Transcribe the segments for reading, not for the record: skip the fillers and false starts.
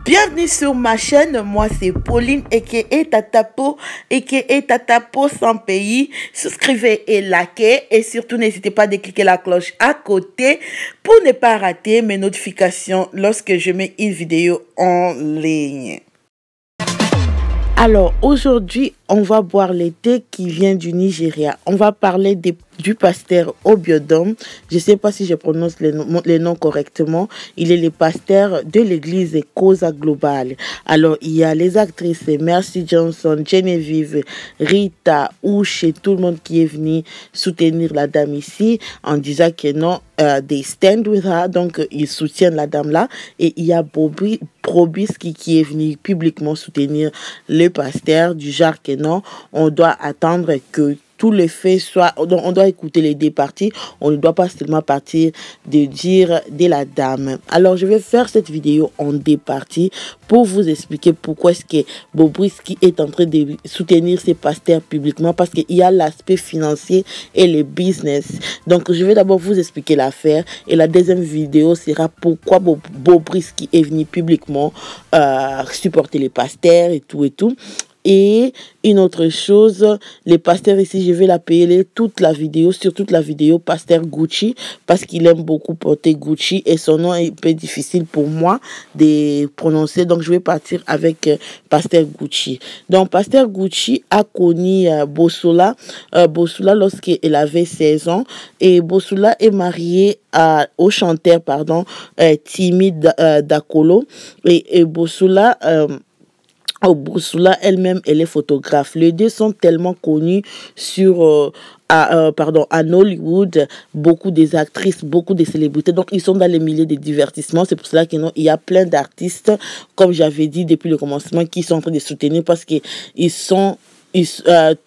Bienvenue sur ma chaîne, moi c'est Pauline aka Tatapo aka Tatapo sans pays. Souscrivez et likez et surtout n'hésitez pas à cliquer la cloche à côté pour ne pas rater mes notifications lorsque je mets une vidéo en ligne. Alors aujourd'hui, on va boire le thé qui vient du Nigeria. On va parler du pasteur Obiodun. Je ne sais pas si je prononce les noms correctement. Il est le pasteur de l'église Causa Global. Alors, il y a les actrices Mercy Johnson, Genevieve, Rita, Ouche et tout le monde qui est venu soutenir la dame ici en disant que non, they stand with her. Donc, ils soutiennent la dame là. Et il y a Probisky qui est venu publiquement soutenir le pasteur du genre que non, on doit attendre que tous les faits soient, on doit écouter les deux parties, on ne doit pas seulement partir de dire de la dame. Alors je vais faire cette vidéo en deux parties pour vous expliquer pourquoi est-ce que Bobrisky est en train de soutenir ses pasteurs publiquement, parce qu'il y a l'aspect financier et le business. Donc je vais d'abord vous expliquer l'affaire et la deuxième vidéo sera pourquoi Bobrisky est venu publiquement supporter les pasteurs et tout et tout. Et une autre chose, les pasteurs ici, je vais la payer toute la vidéo, sur toute la vidéo, pasteur Gucci, parce qu'il aime beaucoup porter Gucci et son nom est un peu difficile pour moi de prononcer. Donc, je vais partir avec pasteur Gucci. Donc, pasteur Gucci a connu Bosola lorsqu'elle avait 16 ans. Et Bosola est marié au chanteur, Timi Dakolo. Et Bosola... Bosola elle-même, elle est photographe. Les deux sont tellement connus sur à Hollywood, beaucoup des actrices, beaucoup de célébrités. Donc, ils sont dans les milieux de divertissement. C'est pour cela qu'il y a plein d'artistes, comme j'avais dit depuis le commencement, qui sont en train de soutenir parce qu'ils sont...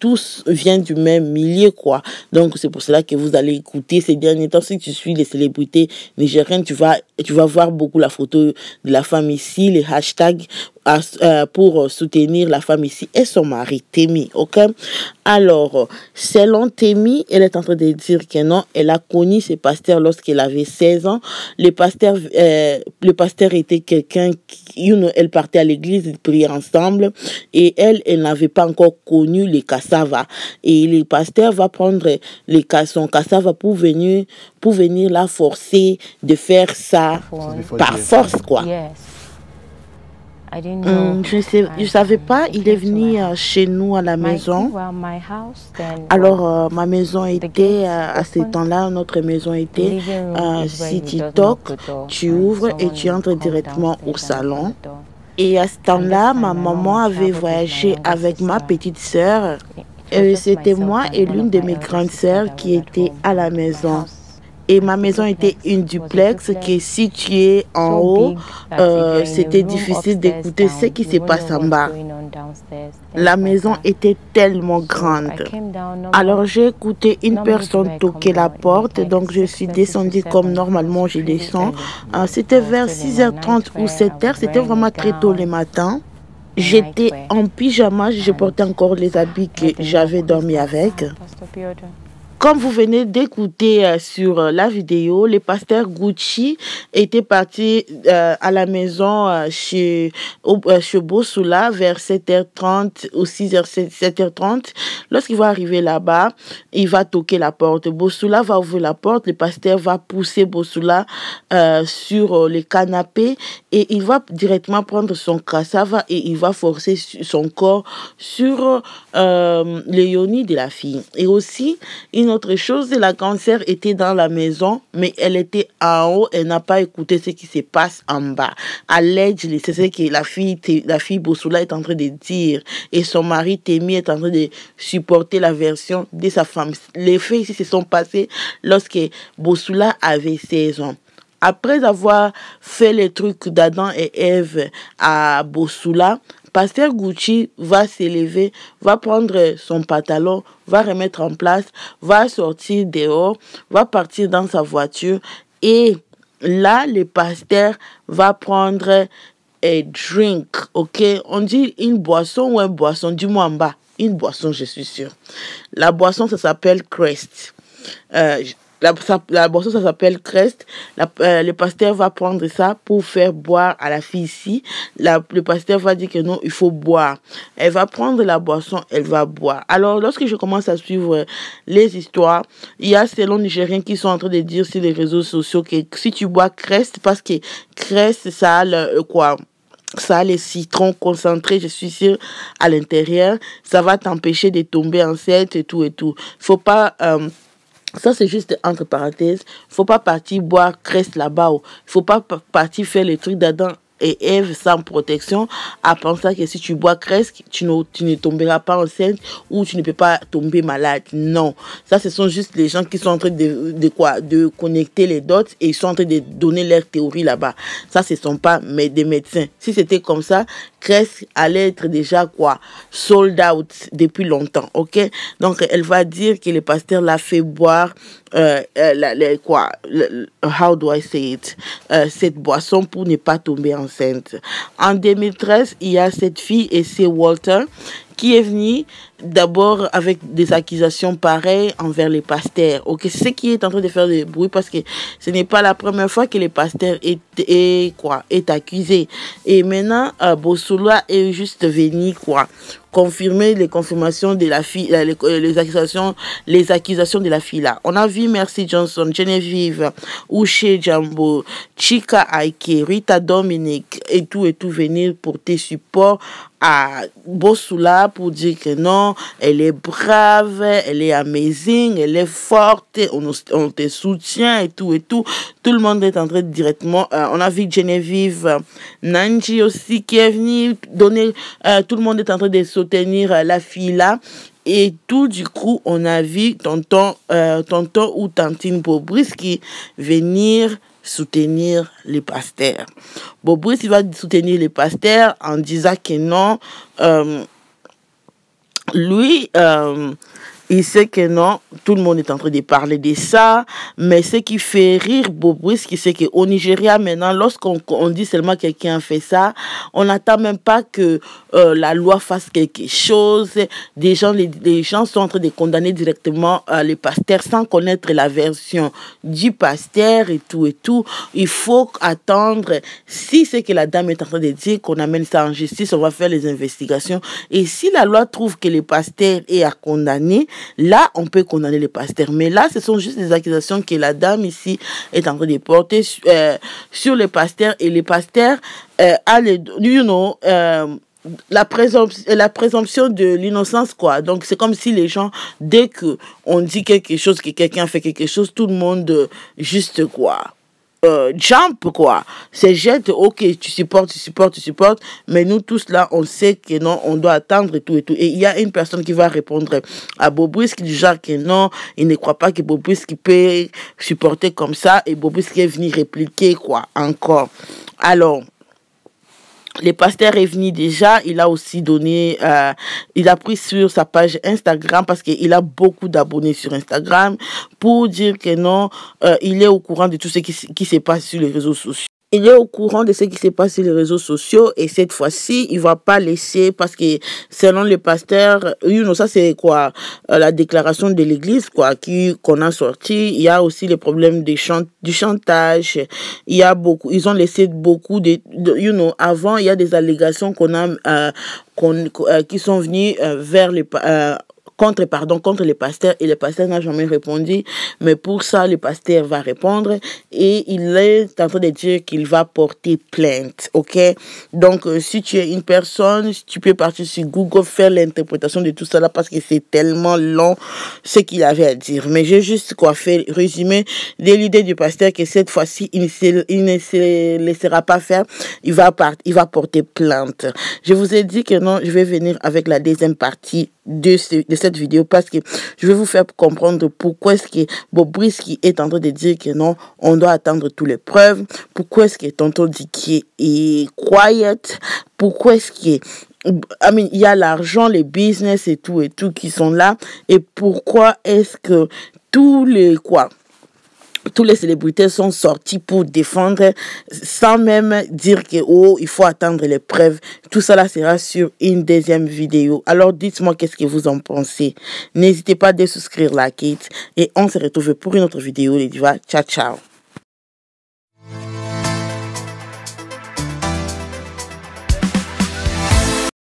tous viennent du même milieu, quoi. Donc c'est pour cela que vous allez écouter ces derniers temps. Si tu suis les célébrités nigériennes, tu vas voir beaucoup la photo de la femme ici, les hashtags pour soutenir la femme ici et son mari Temi, ok. Alors selon Temi, elle est en train de dire que non, elle a connu ses pasteurs lorsqu'elle avait 16 ans. Le pasteur était quelqu'un qui, elle partait à l'église, ils priaient ensemble et elle n'avait pas encore connu les cassava. Et le pasteur va prendre son cassava pour venir la forcer de faire ça par force, quoi. Je savais pas, il est venu chez nous à la maison. Alors ma maison était à ce temps-là, notre maison était si tu toques, tu ouvres et tu entres directement au salon. Et à ce temps-là, ma maman avait voyagé avec ma petite sœur. C'était moi et l'une de mes grandes sœurs qui étaient à la maison. Et ma maison était une duplex qui est située en haut. C'était difficile d'écouter ce qui se passe en bas. La maison était tellement grande. Alors j'ai écouté une personne toquer la porte. Donc je suis descendue comme normalement je descends. C'était vers 6h30 ou 7h. C'était vraiment très tôt le matin. J'étais en pyjama. Je portais encore les habits que j'avais dormi avec. Comme vous venez d'écouter sur la vidéo, le pasteur Gucci était parti à la maison chez Bosola vers 7h30 ou 7h30. Lorsqu'il va arriver là-bas, il va toquer la porte. Bosola va ouvrir la porte. Le pasteur va pousser Bosola sur le canapé et il va directement prendre son cassava et il va forcer son corps sur le yoni de la fille. Et aussi, une autre chose, la grande sœur était dans la maison, mais elle était en haut, elle n'a pas écouté ce qui se passe en bas. À l'aide, c'est ce que la fille Bosola est en train de dire, et son mari Temi est en train de supporter la version de sa femme. Les faits ici se sont passés lorsque Bosola avait 16 ans. Après avoir fait les trucs d'Adam et Ève à Bosola, pasteur Gucci va s'élever, va prendre son pantalon, va remettre en place, va sortir dehors, va partir dans sa voiture et là, le pasteur va prendre un drink, ok? On dit une boisson ou une boisson, dis-moi en bas. Une boisson, je suis sûre. La boisson, ça s'appelle Crest. la boisson, ça s'appelle Crest. Le pasteur va prendre ça pour faire boire à la fille ici. Le pasteur va dire que non, il faut boire. Elle va prendre la boisson, elle va boire. Alors, lorsque je commence à suivre les histoires, il y a ces longs Nigériens qui sont en train de dire sur les réseaux sociaux que si tu bois Crest, parce que Crest, ça a ça a les citrons concentrés, je suis sûre, à l'intérieur. Ça va t'empêcher de tomber enceinte et tout et tout. Faut pas... ça, c'est juste entre parenthèses. Faut pas partir boire Crest là-bas. Faut pas partir faire les trucs d'Adam et Ève sans protection, à penser que si tu bois Crest, tu ne tomberas pas enceinte ou tu ne peux pas tomber malade. Non. Ça, ce sont juste les gens qui sont en train de connecter les dots et ils sont en train de donner leur théorie là-bas. Ça, ce ne sont pas des médecins. Si c'était comme ça, Crest allait être déjà sold out depuis longtemps, ok? Donc elle va dire que le pasteur l'a fait boire how do I say it, cette boisson pour ne pas tomber enceinte. En 2013, il y a cette fille et c'est Walter qui est venu d'abord avec des accusations pareilles envers les pasteurs. Ok, c'est ce qui est en train de faire du bruit parce que ce n'est pas la première fois que les pasteurs est accusé. Et maintenant, Bossoula est juste venu confirmer les confirmations de la fille, les accusations de la fille là. On a vu Mercy Johnson, Geneviève, Uche Jambo, Chika Aike, Rita Dominic et tout venir porter support à Bossoula pour dire que non, elle est brave, elle est amazing, elle est forte, on te soutient et tout. Tout le monde est en train de directement... on a vu Geneviève Nanji aussi qui est venue donner... tout le monde est en train de soutenir la fille là. Et tout du coup, on a vu tonton ou tantine Bobrisky venir soutenir les pasteurs. Bobrisky va soutenir les pasteurs en disant que non, lui, il sait que non, tout le monde est en train de parler de ça, mais ce qui fait rire Bobrisky, c'est qu'au Nigeria, maintenant, lorsqu'on dit seulement quelqu'un a fait ça, on n'attend même pas que la loi fasse quelque chose. Les gens sont en train de condamner directement les pasteurs sans connaître la version du pasteur et tout. Il faut attendre. Si c'est que la dame est en train de dire qu'on amène ça en justice, on va faire les investigations. Et si la loi trouve que le pasteur est à condamner, là, on peut condamner les pasteurs. Mais là, ce sont juste des accusations que la dame ici est en train de porter sur les pasteurs. Et les pasteurs a la présomption de l'innocence, Donc, c'est comme si les gens, dès que on dit quelque chose, que quelqu'un fait quelque chose, tout le monde juste jump, c'est jette, ok, tu supportes, mais nous tous là, on sait que non, on doit attendre et tout. Et il y a une personne qui va répondre à Bobrisky du genre que non, il ne croit pas que Bobrisky peut supporter comme ça, et Bobrisky est venu répliquer, encore. Alors, le pasteur est venu déjà, il a aussi donné, il a pris sur sa page Instagram parce qu'il a beaucoup d'abonnés sur Instagram pour dire que non, il est au courant de tout ce qui se passe sur les réseaux sociaux. Il est au courant de ce qui se passe sur les réseaux sociaux et cette fois-ci, il va pas laisser parce que selon le pasteur, ça c'est la déclaration de l'église qu'on a sorti. Il y a aussi les problèmes du chantage. Il y a ils ont laissé beaucoup avant il y a des allégations qui sont venues vers les contre les pasteurs et le pasteur n'a jamais répondu, mais pour ça le pasteur va répondre et il est en train de dire qu'il va porter plainte, ok? Donc si tu es une personne, tu peux partir sur Google faire l'interprétation de tout ça là parce que c'est tellement long ce qu'il avait à dire, mais j'ai juste fait résumer de l'idée du pasteur que cette fois-ci il ne se laissera pas faire, il va porter plainte. Je vous ai dit que non, je vais venir avec la deuxième partie de cette vidéo parce que je vais vous faire comprendre pourquoi est-ce que Bobrisky est en train de dire que non, on doit attendre toutes les preuves, pourquoi est-ce que tonton Dicky est quiet, pourquoi est-ce que il y a l'argent, les business et tout qui sont là, et pourquoi est-ce que tous les tous les célébrités sont sortis pour défendre sans même dire que oh, il faut attendre les preuves. Tout cela sera sur une deuxième vidéo. Alors dites-moi qu'est-ce que vous en pensez. N'hésitez pas à souscrire, liker et on se retrouve pour une autre vidéo les divas. Ciao ciao.